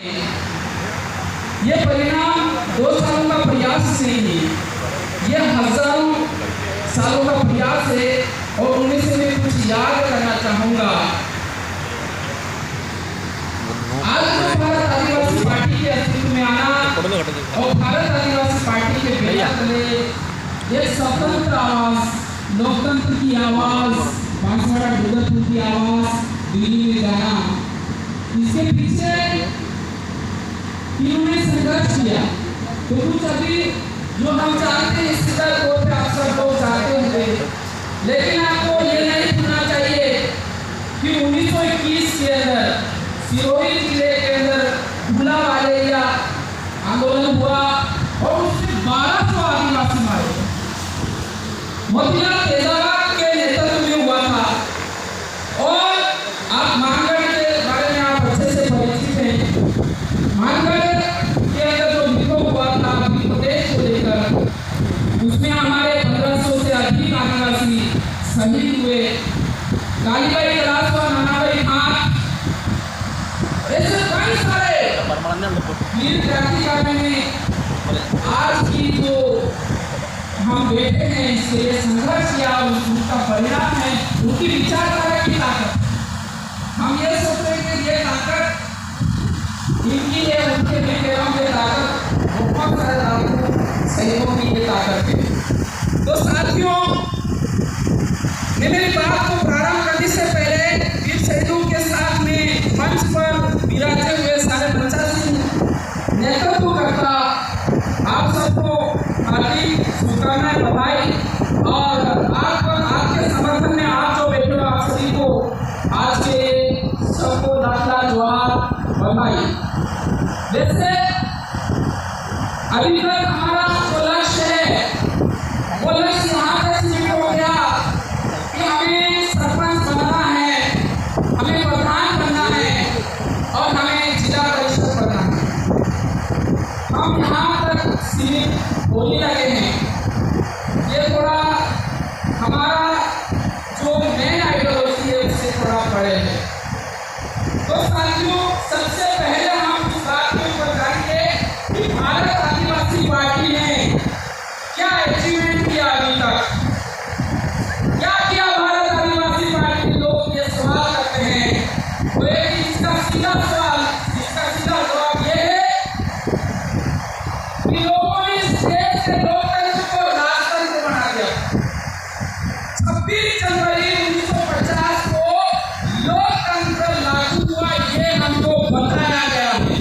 ये परिणाम 2 सालों का प्रयास से नहीं, ये हजारों सालों का प्रयास है। और उनमें से मैं कुछ याद करना चाहूंगा। आज जो भारत आदिवासी पार्टी के अस्तित्व में आना और भारत आदिवासी पार्टी के बेड़ा तले एक स्वतंत्र आवाज, लोकतंत्र की आवाज, बांसवाड़ा डूंगरपुर की आवाज दिल्ली में जाना, इसके पीछे इन्होंने संघर्ष किया। तो कुछ अभी जो हम चाहते हैं इस तरह को अक्सर लोग चाहते होंगे, लेकिन आपको ये नहीं भूलना चाहिए कि 1921 के अंदर सिरोही जिले के अंदर भूला वाले या आंदोलन हुआ और उसमें 1200 आदिवासी मारे। मोतीलाल तेजाब के नेतृत्व में हुआ था। और आप मानगढ़ के बारे में आप अच्छे से परिचित हैं। मानगढ़ के अंदर जो विद्रोह हुआ था मध्य प्रदेश को लेकर, उसमें हमारे 1500 से अधिक आदिवासी शहीद हुए। कालीबाई कलासवा, नानाबाई खान, ऐसे कई सारे वीर क्रांतिकारी ने आज की जो हम बैठे हैं इसके लिए संघर्ष किया, उसका परिणाम है उनकी विचारधारा की ताकत। हम ये सोचते हैं कि ये ताकत इनकी है, उनके बेटेरों की ताकत, बहुत सारे शहीदों की ये ताकत है। तो साथियों, मैं मेरी बात को प्रारंभ करने से पहले वीर शहीदों के साथ में मंच पर विराजे हुए सारे बच्चा सिंह नेतृत्व करता आप सबको हार्दिक शुभकामनाएं, बधाई। और आपके समर्थन में आप जो बैठे हो आप सभी को आज के सबको लाख जोहार, बधाई। वैसे अभी तक हमारा जो लक्ष्य है वो लक्ष्य यहाँ तक सीमित हो गया कि हमें सरपंच बनना है, हमें प्रधान बनना है और हमें जिला परिषद बनना है। हम यहाँ तक सीमित होने लगे हैं। ये थोड़ा हमारा जो मेन आइडियोलॉजी है उससे थोड़ा बड़े है। तो साथियों, सबसे पहले हम इस बात के ऊपर जाएंगे कि भारत आदिवासी पार्टी ने क्या अचीवमेंट किया अभी तक, क्या किया भारत आदिवासी पार्टी। लोग ये सवाल करते हैं, तो इसका सीधा जवाब ये है कि लोगों ने इस देश के लोकतंत्र को राजतंत्र बना दिया। 26 जनवरी 1950 को लोकतंत्र लागू हुआ, ये हमको बताया गया है।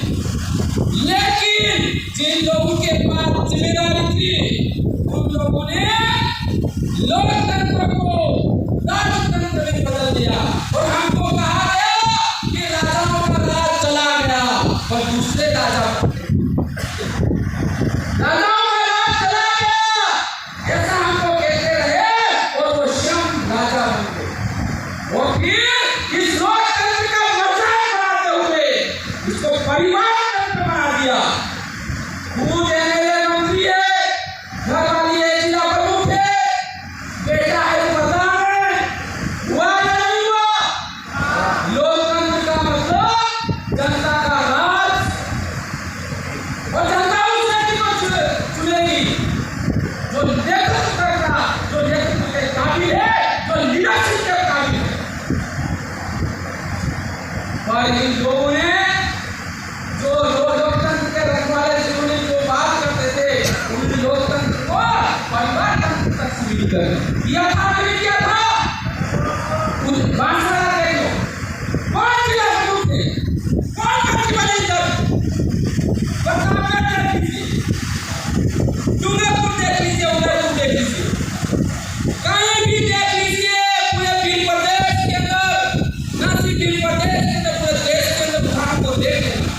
लेकिन जिन लोगों के पास जिम्मेदारी थी उन लोगों ने लोकतंत्र को राजतंत्र में बदल दिया और हमको कहा गया कि राजाओं का राज चला गया और दूसरे राजा राजाओं का राज चला गया, ऐसा हमको कहते रहे और वो स्वयं राजा बन गए। और फिर इस लोकतंत्र का मजाक बनाते हुए इसको परिवार तंत्र बना दिया। खुद एमएलए मंत्री है, घर वाली है जिला प्रमुख है, बेटा है प्रधान है, हुआ या नहीं हुआ? लोकतंत्र का मतलब जनता का राज, और जनता उस व्यक्ति को चुनेगी जो नेतृत्व करता, जो नेतृत्व के काबिल है, जो लीडरशिप के काबिल है। पर इन लोगों ने जो लोकतंत्र के रखवाले जिन्होंने जो बात करते थे उन लोकतंत्र को परिवार तंत्र तक सीमित कर दिया था। नहीं किया था? उस बांसवाड़ा देख लो, कौन जिला प्रमुख थे, कौन मुख्यमंत्री थे, प्रतापगढ़ देख लीजिए, डूंगरपुर देख लीजिए, उदयपुर देख लीजिए, कहीं भी देख लीजिए, पूरे भील प्रदेश के अंदर, न सिर्फ भील प्रदेश के अंदर, पूरे देश के अंदर उदाहरण को देख लेना।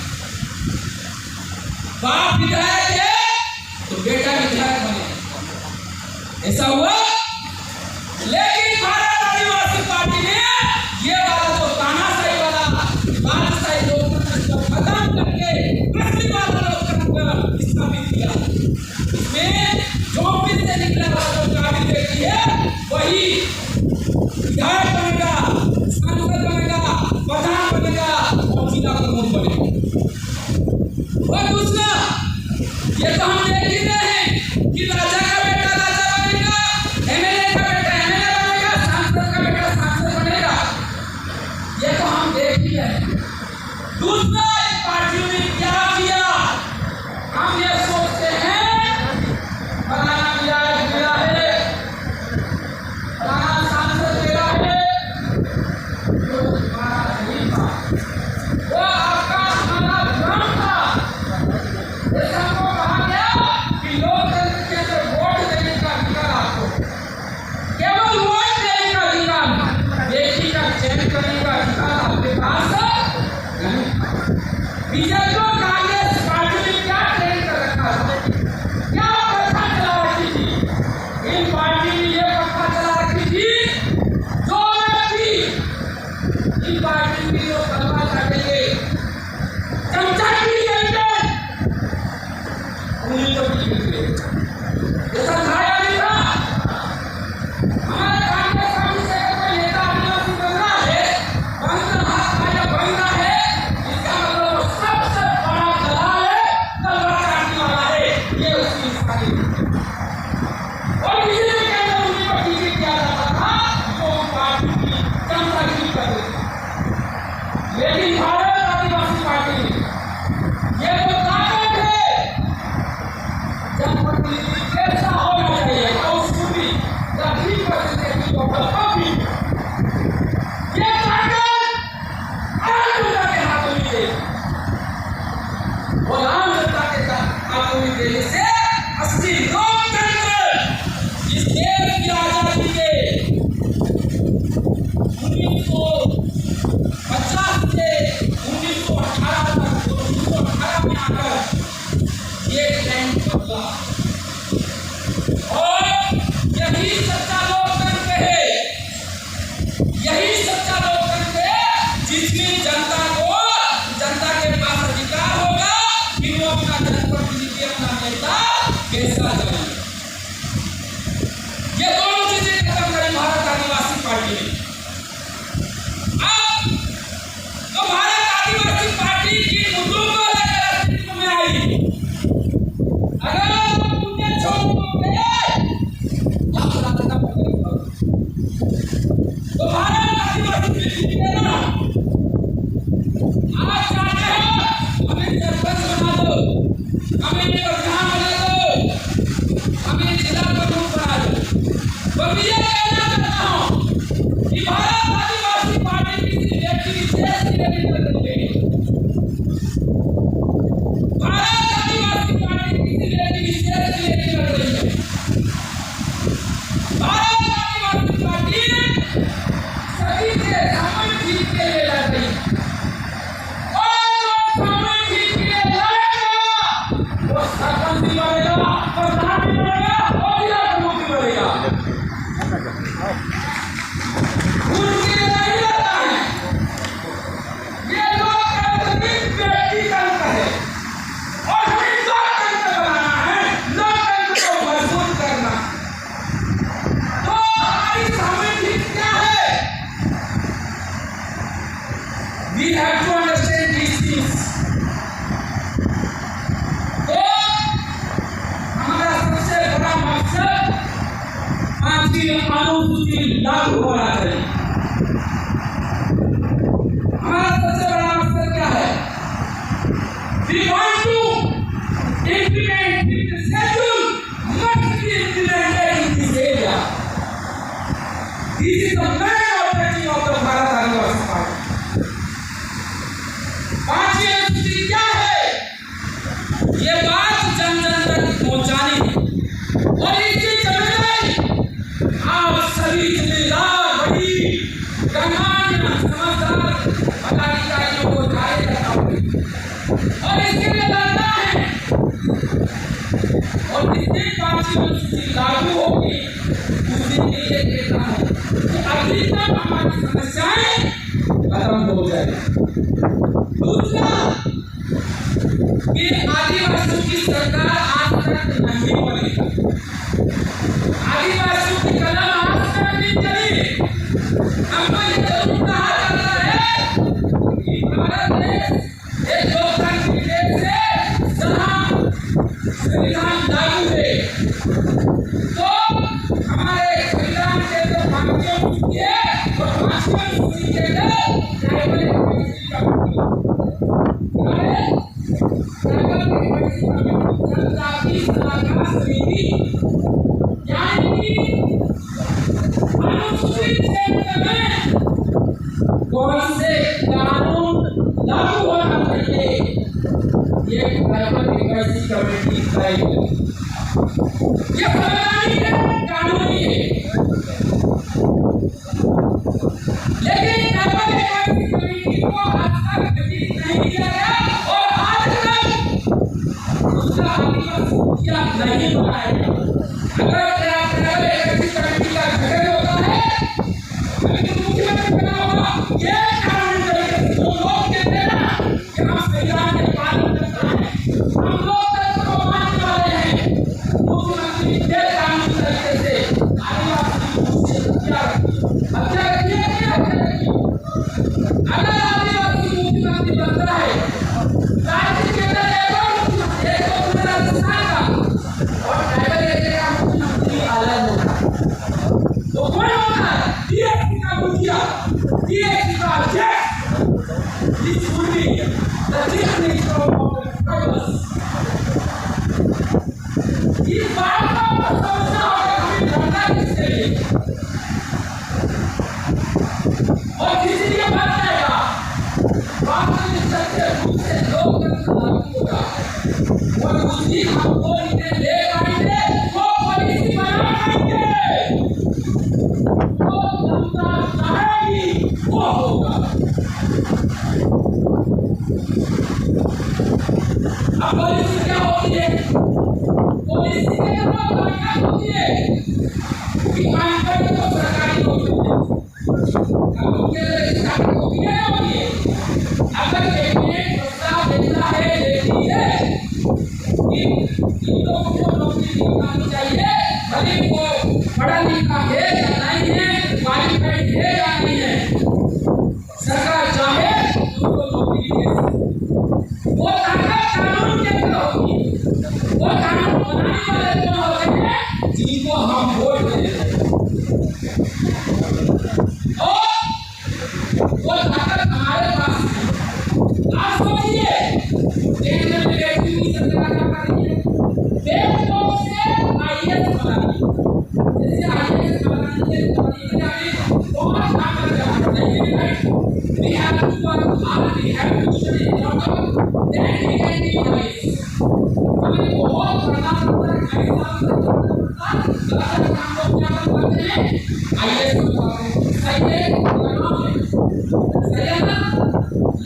बाप विधायक है तो बेटा विधायक बने, ऐसा हुआ। लेकिन भारत आदिवासी पार्टी ने ये वाला जो तानाशाही वाला बादशाही लोकतंत्र को खत्म करके कृषि वाला लोकतंत्र स्थापित किया। इसमें चौबीस से निकला वाला जो काबिल व्यक्ति है वही विधायक बनेगा, सांसद बनेगा, प्रधान बनेगा और जिला प्रमुख बनेगा। ये तो हम देख ही रहे हैं कि राजा का बेटा राजा बनेगा, एमएलए का बेटा एमएलए बनेगा, सांसद का बेटा सांसद बनेगा। ये तो हम देख ही रहे हैं। दूसरा, इस पार्टियों ने क्या किया? हम ये सोचते हैं फलाना विधायक मेरा है, फलाना सांसद मेरा है, जो हमारा नहीं था, वो आपका हमारा भ्रम था। जैसे हमको कहा गया कि लोकतंत्र के अंदर वोट देने का अधिकार आपको, केवल वोट देने का अधिकार, बेटी का चयन करने का अधिकार आपके पास नहीं। बीजेपी और कांग्रेस पार्टी ने क्या ट्रेन कर रखा था, क्या प्रथा चला रखी थी? इन पार्टी ने ये प्रथा चला रखी थी, जो व्यक्ति इन पार्टी की जो कलमा काटेंगे, चमचागिरी करेंगे, उन्हीं को पीछे जैसा खाया नहीं था। हमारे कांग्रेस पार्टी से कोई नेता आदिवासी बनना है, बनना है, बनना है, इसका मतलब वो सबसे बड़ा दलाल है, तलवार काटने वाला है, ये उसकी निशानी है। और बीजेपी के अंदर उन्हीं को पीछे किया जाता था, जो उन पार्टी की चमचागिरी करते थे। लेकिन भारत आदिवासी पार्टी ये तो ताकत है, जनप्रतिनिधि कैसा होना चाहिए, कौशली सभी परिस्थिति को बदलावी, ये ताकत आम जनता के हाथों में है। और आम जनता के हाथों में देने से असली लोकतंत्र, इस देश की आजादी के 1950 से 1918 तक, 1918 में आकर ये ट्रेंड बदला। और यही सच्चा लोकतंत्र है, यही सच्चा लोकतंत्र है जिसमें जनता को, जनता के पास अधिकार होगा कि वो अपना जनप्रतिनिधि, अपना नेता कैसा चले। ये दोनों चीजें खत्म करी भारत आदिवासी पार्टी ने। अब तो भारत आदिवासी पार्टी की मुद्दों को लेकर अस्तित्व में आई। अगर मुद्दे छोड़ गए तो भारत आदिवासी पार्टी ना आज चाहते हो हमें सरपंच बना दो, हमें प्रधान बना दो, हमें जिला प्रमुख बना दो। तो मैं ये कहना चाहता हूँ कि भारत आदिवासी पार्टी किसी व्यक्ति विशेष के लिए नहीं बदलेगी। भारत आदिवासी पार्टी किसी व्यक्ति विशेष के लिए नहीं बदलेगी। भारत आदिवासी पार्टी सभी से समय जीत के लिए लड़ रही है। और जो समय जीत के लिए लड़ेगा वो सरपंच भी बनेगा, प्रधान भी बनेगा और जिला प्रमुख भी बनेगा। उनके लिए नहीं लड़ता है। ये लोकतंत्र व्यक्तिगत है और हमें लोकतंत्र बनाना है, लोकतंत्र को मजबूत करना। तो हमारी समय जीत क्या है? We have to understand these things. तो हमारा सबसे बड़ा मकसद 5वीं अनुसूची लागू होना चाहिए। हमारा सबसे बड़ा मकसद क्या है? We want to implement the schedule must be implemented in this area. This is the main objective of the Bharat Adivasi Party. 5वीं अनुसूची क्या है? ये बात जन जन तक पहुंचानी और इसकी जिम्मेदारी आप सभी जिम्मेदार, बड़ी गणमान्य समझदार पदाधिकारियों को जारी करना होगा और इसके लिए लड़ना है। और जिस दिन 5वीं अनुसूची लागू होगी उस दिन के लिए कहता हूँ कि अभी तक हमारी समस्याएं खत्म हो जाएगी। दूसरा, कि आदिवासियों की सरकार आज तक नहीं बनी, आदिवासियों की कलम आज तक नहीं चली। हमको ये जरूर कहा जाता है कि भारत देश एक लोकतांत्रिक देश है जहाँ तो हमारे संविधान के जो 5वें अनुच्छेद के और 5वें अनुच्छेद के ट्राइबल एडवाइजरी कमेटी जनजाति सलाहकार समिति यानी कि अनुसूचित क्षेत्र में कौन से कानून लागू होना चाहिए, ये ट्राइबल एडवाइजरी कमेटी तय करेगी। ये संवैधानिक है, कानूनी है, लेकिन ट्राइबल एडवाइजरी कमेटी को आज तक गठित नहीं किया गया और आज तक उसका क्या नहीं बनाया गया। अगर ट्राइबल एडवाइजरी कमेटी का गठन होता है, अगर मुख्यमंत्री बना होगा, ये कानूनी तरीके से जो लोग कहते हैं ना कि हम संविधान के पालन करते हैं, हम लोकतंत्र को मानने वाले हैं, मुख्यमंत्री ये कानूनी तरीके से आदिवासी से हत्या रखिए। अगर आदिवासी मुख्यमंत्री बनता है, राज्य के अंदर एक तो राजस्थान का और ट्राइबल एरिया का मुख्यमंत्री अलग होगा। तो कौन होगा? डीएसपी का मुखिया, डीएसपी का अध्यक्ष, this would be the chief minister of the tribals. इस बात का समझना होगा हमें लड़ना किसके लिए और किसी लिए बात आएगा। बात में सच्चे रूप से लोकतंत्र लागू होगा और उसी हमको इन्हें ले आएंगे, वो पॉलिसी बना पाएंगे, वो जनता चाहेगी वो होगा। अब पॉलिसी क्या होती है? पॉलिसी के अंदर क्या होती है कि मानकर तो सरकारी नौकरी अब उनके सरकारी नौकरी होती है। अगर कैबिनेट प्रस्ताव देता है, देती है कि इन लोगों को नौकरी दिलानी चाहिए, भले वो पढ़ा लिखा है या नहीं है, क्वालिफाइड है या नहीं है, सरकार चाहे उनको नौकरी दे। वो ताकत कानून के अंदर होती है। वो कानून बनाने वाले कौन होते हैं? जिनको हम वोट देते हैं। और वो ताकत हमारे पास है। आप सोचिए, केंद्र में व्यक्ति की सरकार क्या कर रही है? बेवकूफ से आईएएस बना रही है। जैसे आईएएस बनाने के लिए बहुत काम करना है। We have to work hard, we have to study harder, then we can be wise. हमें बहुत पढ़ना पड़ता है, अगर हम लोग क्या करते हैं, आईएएस बनते हैं, सही है, सही है ना?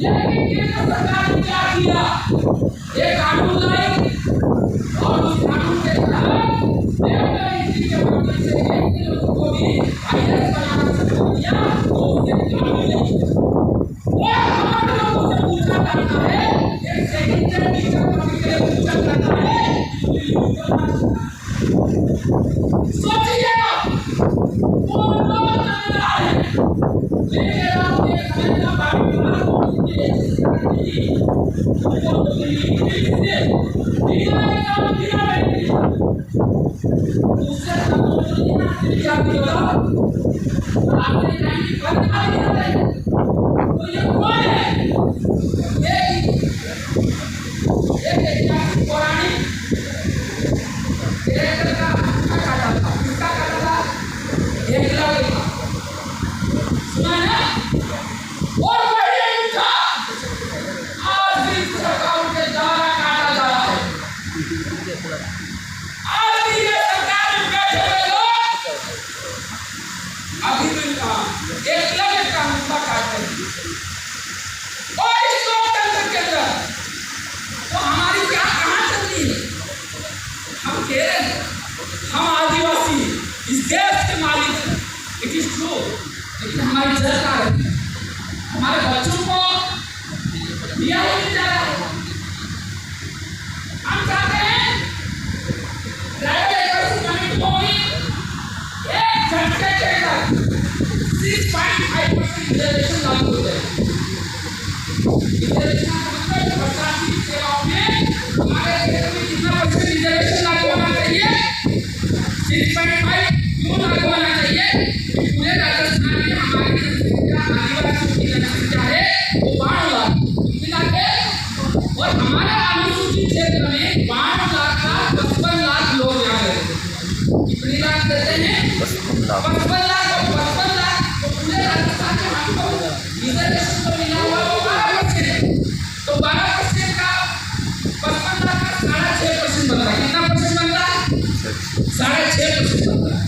लेकिन केंद्र सरकार ने क्या किया? एक कानून लाई और उस कानून के तहत देवदासी के माध्यम से एक लोगों को भी आईएएस बनाना शुरू किया, तो उसे कानून नहीं। वो हमारे लोगों से पूछा जाता है, एक सेकेंडरी टीचर कभी के लिए पूछा जाता है, सोचिए वो लोग चलता है, लेकिन आप ये कहना बात हम आदिवासी इस देश के मालिक हैं, इट इज ट्रू, लेकिन हमारी सरकार हमारे बच्चों को दिया ही नहीं जा रहा है। हम चाहते हैं ट्राइबल एडवाइजरी कमेटी को भी एक झटके के अंदर 6.5% रिजर्वेशन लागू हो जाए। रिजर्वेशन का मतलब सरकारी सेवाओं में हमारे देश में कितना % रिजर्वेशन लागू होना चाहिए? हमारे अनुसूचित क्षेत्र में 5,55,00,000 लोग यहाँ रहते हैं। कितनी लाख देते हैं? 55 लाख। और 55 लाख तो पूरे राजस्थान में हमको रिजर्वेशन तो मिला हुआ वो 12%। तो 12% का 55 लाख का 6.5% बनता है। कितना परसेंट बनता है? 6.5% बनता है।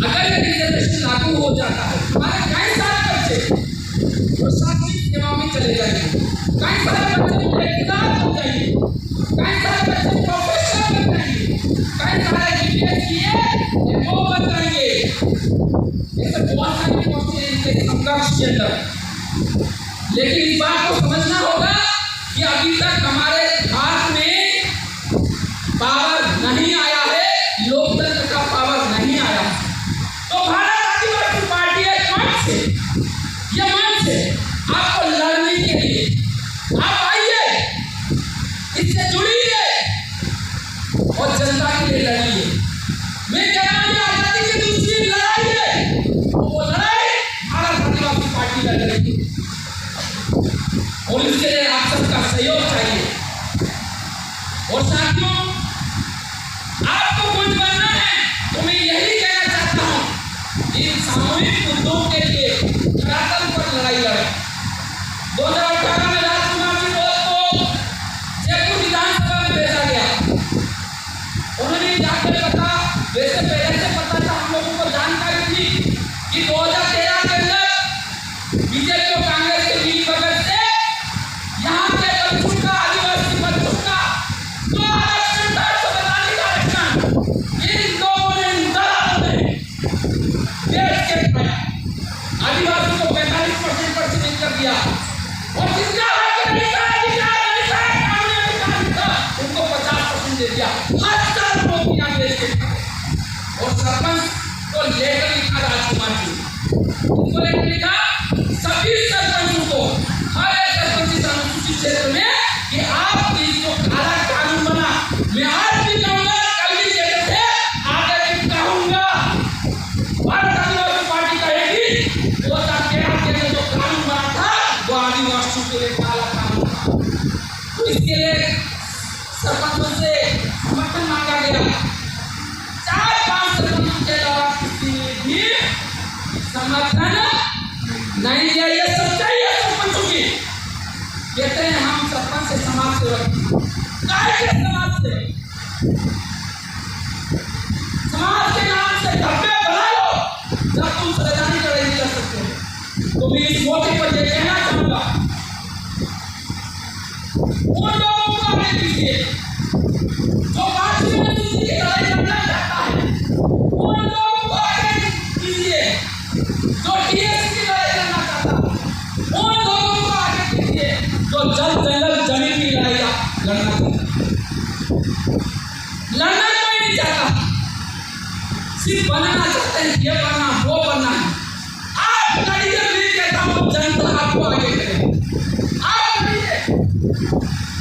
अगर ये रिजर्वेशन लागू हो जाता है हमारे कई सारे बच्चे प्रशासनिक सेवा में चले जाएंगे, कई सारे बच्चे ठेकेदार हो जाएंगे, कई सारे बच्चे प्रोफेसर बन जाएंगे, कई सारे बीपीएस एमओ बन जाएंगे। ऐसे बहुत सारी पोस्टें इनके समकक्ष के अंदर। लेकिन इस बात को समझना होगा कि अभी तक हमारे भारत में पावर नहीं आया है, लोकतंत्र का पावर नहीं आया। तो भारत आदिवासी पार्टी एक मंच है, ये मंच है आपको लड़ने के लिए। आप आइए, इससे जुड़िए और जनता के लिए लड़िए। मैं कह रहा हूँ आजादी की दूसरी लड़ाई है, वो लड़ाई भारत आदिवासी पार्टी लड़ रही है और इसके लिए आप सबका सहयोग चाहिए। और साथियों, आपको कुछ बनना है तो मैं यही कहना चाहता हूँ, इन सामूहिक मुद्दों के लिए धरातल पर लड़ाई लड़ें। 2018 में राजकुमार जी को जयपुर विधानसभा में भेजा गया। उन्होंने जाकर पता, वैसे पहले से पता था, हम लोगों को जानकारी थी कि 2013 के अंदर बीजेपी और कांग्रेस के बीच बगल से यहाँ के बच्चों का, आदिवासी बच्चों का जो आरक्षण था, संवैधानिक आरक्षण, इन लोगों ने देश के आदिवासी को 45% पर सीमित कर दिया और जिसका हक नहीं था, कानूनी अधिकार था, उनको 50% दे दिया। हर लोग किया देश के और सरपंच को लेकर लिखा राजकुमार जी, उनको लेकर लिखा सभी सरपंचों को, हर एक सरपंच इस अनुसूचित क्षेत्र में कि आप जो काला कानून बना, मैं आज भी कहूँगा, कल भी कहते थे, आगे भी कहूँगा, भारत आदिवासी पार्टी कहेगी 2013 के अंदर जो कानून बना था वो आदिवासियों के लिए काला कानून था। तो इसके लिए सरपंचों से समर्थन मांगा गया। 4-5 सरपंचों के अलावा किसी ने भी समर्थन नहीं दिया। ये सच्चाई है सरपंचों की। कहते हैं हम सरपंच से समाज सेवक, समाज से, समाज के नाम से धब्बे बना लो जब तुम संवैधानिक लड़ाई नहीं कर सकते। तो मैं इस मौके पर यह कहना चाहूंगा, उन लोगों को आगे कीजिए जो 5वीं अनुसूची की लड़ाई लड़ना चाहता है, उन लोगों को आगे कीजिए जो टीएस की लड़ाई लड़ना चाहता है, उन लोगों को आगे कीजिए जो जल जंगल जमीन की लड़ाई लड़ना चाहता है। लड़ना कोई नहीं चाहता, सिर्फ बनना चाहते हैं, ये बनना वो बनना है। आप लड़िए, मैं कहता हूँ जनता आपको आगे करे, आप लड़िए।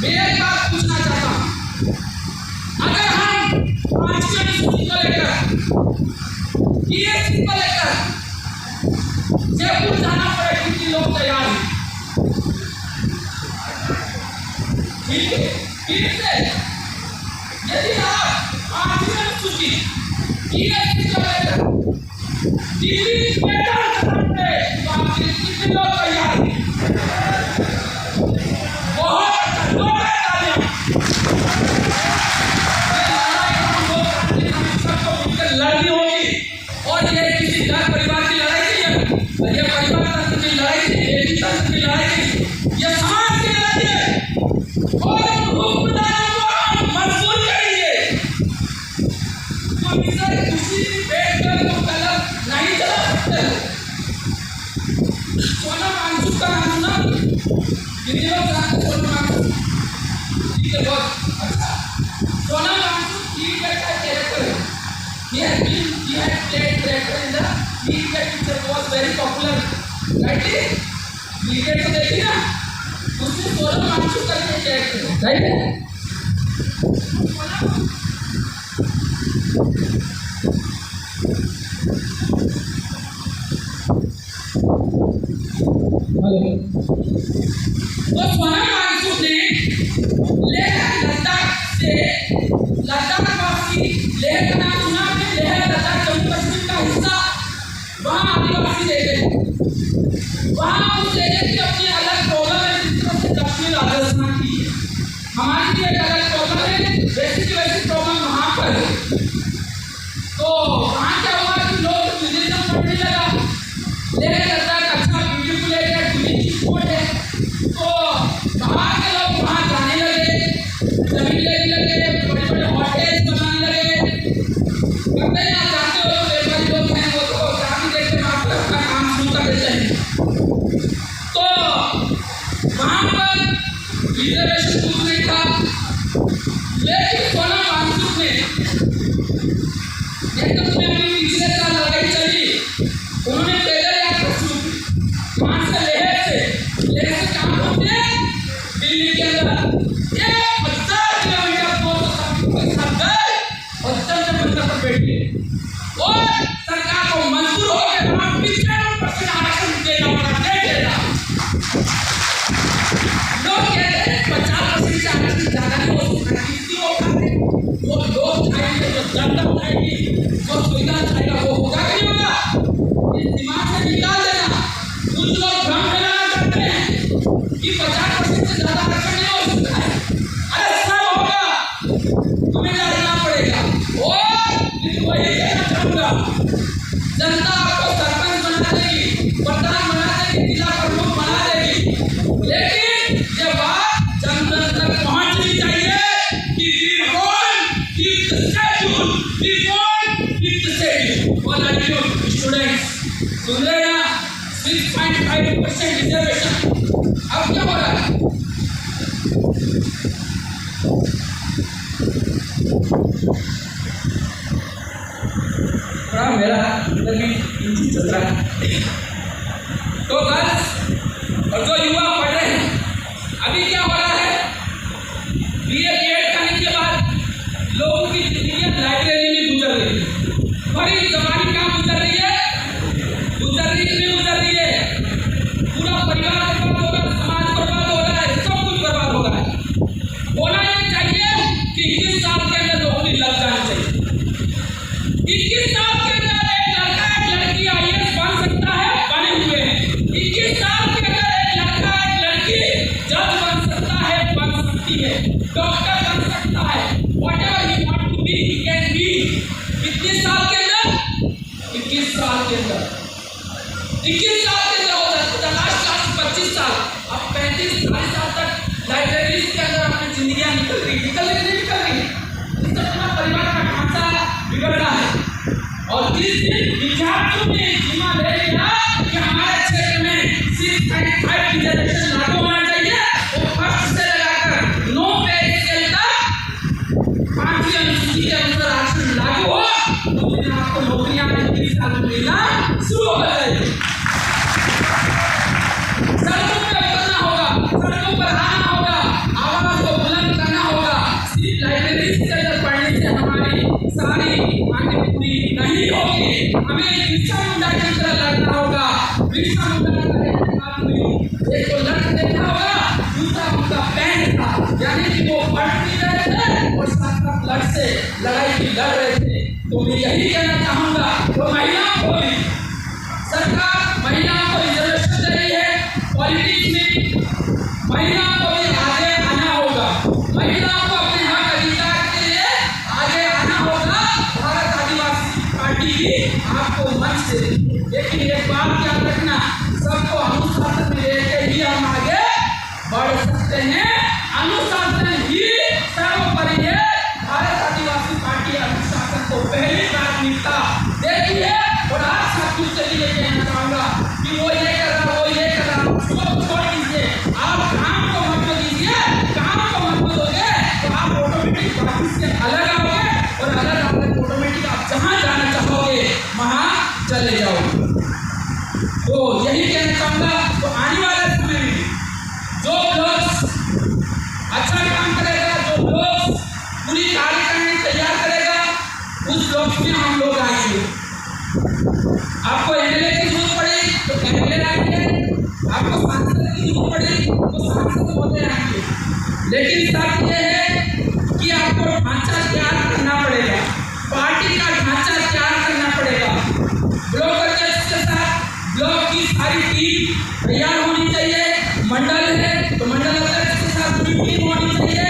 मैं एक बात पूछना चाहता हूँ, अगर हम 5वीं अनुसूची को लेकर, टीएससी को लेकर जयपुर जाना पड़े, कितने लोग तैयार हैं? ठीक है, ठीक है। यदि आप 5वीं अनुसूची टीएससी को लेकर दिल्ली मैदान करते तो आप कितने लोग तैयार हैं? बहुत अच्छा, 2 तालियां। सबको मिलकर लड़नी होगी और ये किसी घर परिवार की लड़ाई नहीं है, ये परिवार तंत्र की लड़ाई नहीं, बेटी तंत्र की लड़ाई नहीं, ये समाज की लड़ाई है। और हुक्मरानों को हम मजबूर करेंगे, तो इधर किसी भी बैठकर तो कलम नहीं चला सकते। सोना मानसून का नाम सुना? कितने लोग जानते हैं सोना मानसून? ठीक है, बहुत अच्छा। सोना मानसून क्रिकेट का कैरेक्टर है। He had played character in the cricket picture, was very popular, right? Cricket तो देखी ना, उसमें सोना मानसून का कैरेक्टर है, राइट? तो सोना मानसून ने की एक अलग प्रॉब्लम है, वैसी की वैसी प्रॉब्लम वहाँ पर है। तो वहाँ क्या हुआ कि लोग टूरिज्म बढ़ने लगा, लेकिन लगता है अच्छा ब्यूटीफुल एरिया टूरिस्ट स्पॉट है, तो बाहर के लोग वहाँ जाने लगे, जमीन लेने लगे, बड़े बड़े होटल्स बनाने लगे। कहते हैं आप जानते हो जो व्यापारी लोग हैं वो तो जाति देखते मात्र अपना काम शुरू कर देते हैं। तो वहाँ पर रिजर्वेशन कुछ नहीं था, लेकिन सोनम वांगचुक ने एकदम में अपनी पिछले साल लड़ाई चली, उन्होंने पैदल यात्रा शुरू की वहाँ से लेह से कहाँ पहुँचे, दिल्ली के अंदर 1000 किलोमीटर 200 के साथ गए और चंद्र मंदिर पर बैठे और सरकार को मंजूर हो गया वहाँ 95% आरक्षण देना पड़ा, नहीं देना। लोग कहते हैं 50% से आरक्षण ज़्यादा नहीं हो सकता, किसी को खाते वो लोग खाएंगे, जो जनता खाएगी, जो सुविधा खाएगा वो होगा कि नहीं होगा, इस दिमाग से निकाल देना। कुछ लोग भ्रम फैलाना चाहते हैं कि 50% से ज़्यादा आरक्षण नहीं हो सकता है, अरे सब होगा, हमें लड़ना पड़ेगा। और वही कहना चाहूँगा, जनता आपको सरपंच बना देगी, प्रधान बना देगी, जिला प्रमुख बना देगी, लेकिन ये बात जन जन तक पहुँचनी चाहिए कि और लड़कियों स्टूडेंट्स सुन रहे हैं 6.5% रिजर्वेशन, अब क्या हो रहा है? थोड़ा मेरा अंदर भी चल रहा है। तो गर्ल्स और जो युवा पढ़ रहे हैं, अभी क्या हो रहा है, बीए बीएड करने के बाद लोगों की जिंदगी लाइब्रेरी में गुजर रही है, बड़ी जमानी कहाँ गुजर रही है, पूरा परिवार बर्बाद हो रहा है, समाज बर्बाद हो रहा है, सब कुछ बर्बाद हो रहा है। होना ये चाहिए कि 21 साल के अंदर नौकरी लग जानी चाहिए। 21 साल के अंदर एक लड़का एक लड़की IAS बन सकता है, बने हुए हैं। 21 साल के अंदर एक लड़का एक लड़की जज बन सकता है, बन सकती है, डॉक्टर बन सकता है, whatever he want to be he can be। 21 साल के अंदर 21 साल के अंदर हो जाता है, लास्ट 25 साल, अब 35-40 साल तक लाइब्रेरी के अंदर अपनी जिंदगियां निकल रही, इससे अपना परिवार का ढांचा बिगड़ रहा है। और जिस दिन विद्यार्थियों ने जिम्मा ले लिया कि हमारे क्षेत्र में 6.5 रिजर्वेशन लागू होना चाहिए, वो फर्स्ट से लगाकर 9 पे स्केल तक 5वीं अनुसूची के अनुसार आरक्षण लागू हो, तो दिन आपको नौकरियां 30 साल में मिलना शुरू हो जाएगी। सड़कों पर उतरना होगा, सड़कों पर आना होगा, आवाज को बुलंद करना होगा। सिर्फ लाइब्रेरी के अंदर पढ़ने से हमारी सारी मांगें पूरी नहीं होगी, हमें बिरसा मुंडा की तरह लड़ना होगा। बिरसा मुंडा एक को लड़ देखा होगा, दूसरा उनका पैंट था, यानी कि वो पढ़ भी रहे थे और साथ साथ लड़ से लड़ाई भी लड़ रहे थे। तो मैं यही कहना चाहूँगा, तो महिलाओं को भी सरकार महिलाओं को रिजर्वेशन दे रही है, पॉलिटिक्स में महिलाओं को भी आगे आना होगा, महिलाओं को अपने हक अधिकार के लिए आगे आना होगा। भारत आदिवासी पार्टी भी आपको मंच दे, लेकिन एक बात याद रखना, सबको अनुशासन में लेकर ही हम आगे बढ़ सकते हैं। अनुशासन ही सर्वोपरि है। भारत आदिवासी पार्टी अनुशासन को पहली प्राथमिकता देती है। और आज साथियों से भी ये कहना चाहूँगा कि वो ये कर रहा, वो ये कर रहा, उसको छोड़ दीजिए, आप काम को महत्व दीजिए। काम को महत्व दोगे तो आप ऑटोमेटिक बाकी से अलग आओगे, और अलग आकर ऑटोमेटिक आप जहाँ जाना चाहोगे वहाँ चले जाओगे। तो यही कहना चाहूँगा। तो आने वाले समय में जो लोग अच्छा काम करेगा, जो लोग पूरी कार्यकारिणी तैयार करेगा, उस लोग में हम लोग आएंगे। आपको एमएलए की जरूरत पड़ी तो एमएलए आएंगे, आपको सांसद की जरूरत पड़ी तो सांसद होते आएंगे। लेकिन शर्त यह है कि आपको ढांचा तैयार करना पड़ेगा, पार्टी का ढांचा तैयार करना पड़ेगा। ब्लॉक अध्यक्ष के साथ ब्लॉक की सारी टीम तैयार होनी चाहिए। मंडल है तो मंडल अध्यक्ष के साथ पूरी टीम होनी चाहिए।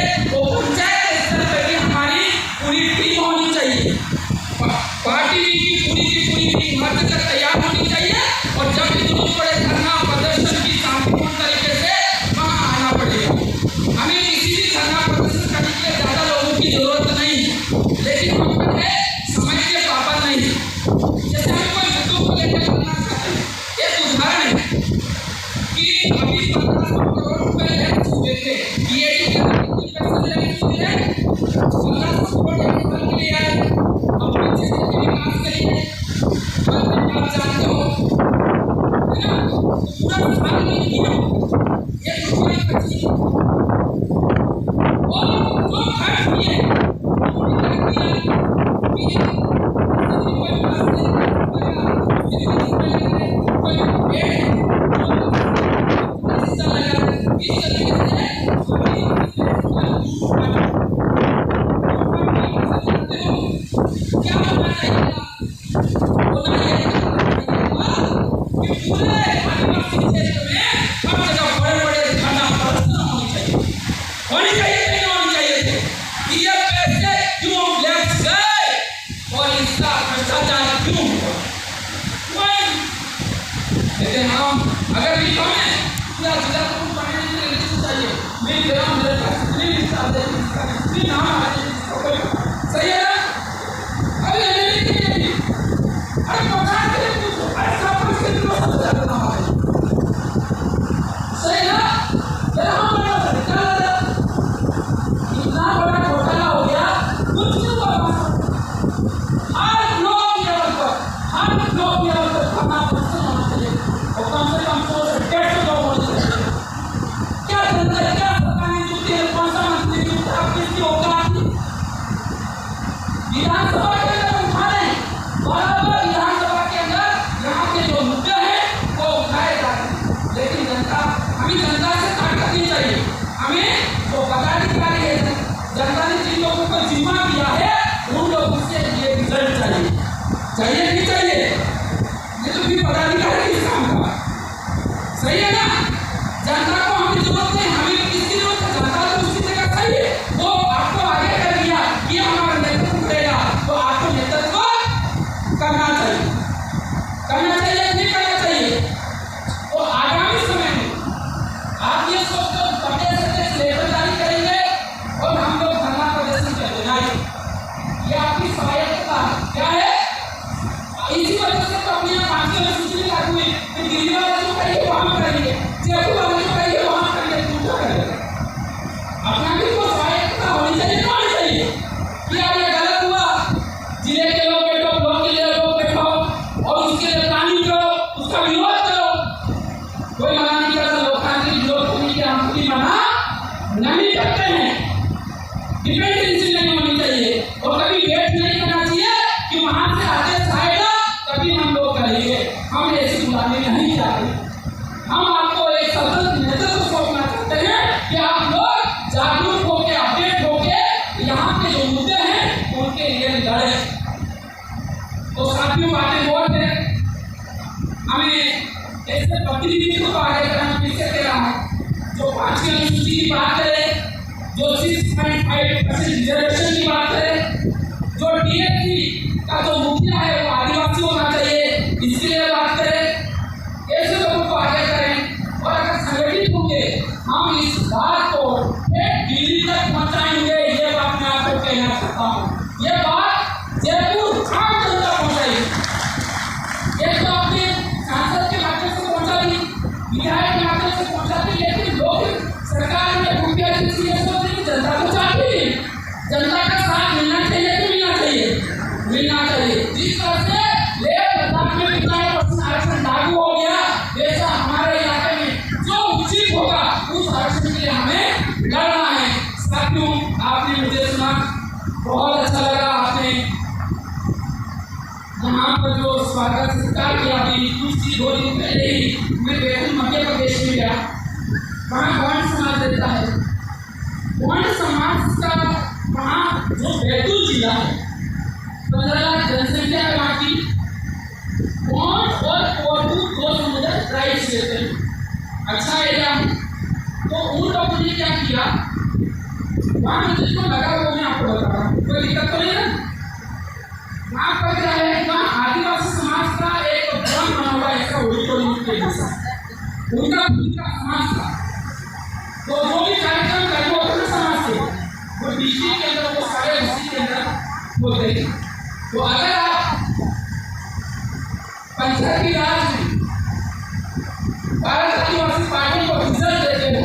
भारत आदिवासी पार्टी को रिजल्ट देते हो,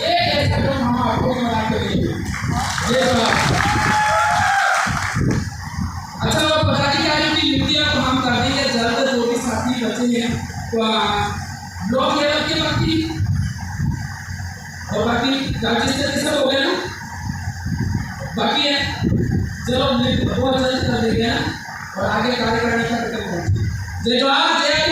एक ऐसा हम आपको बना के देंगे। काम कर देंगे जल्द, जो भी साथी बचे हैं तो ब्लॉक लेवल के बाकी और बाकी राज्य स्तर के सब हो गए ना, बाकी है। चलो बहुत जल्द कर देंगे और आगे कार्यकारिणी का जय जवाहर जय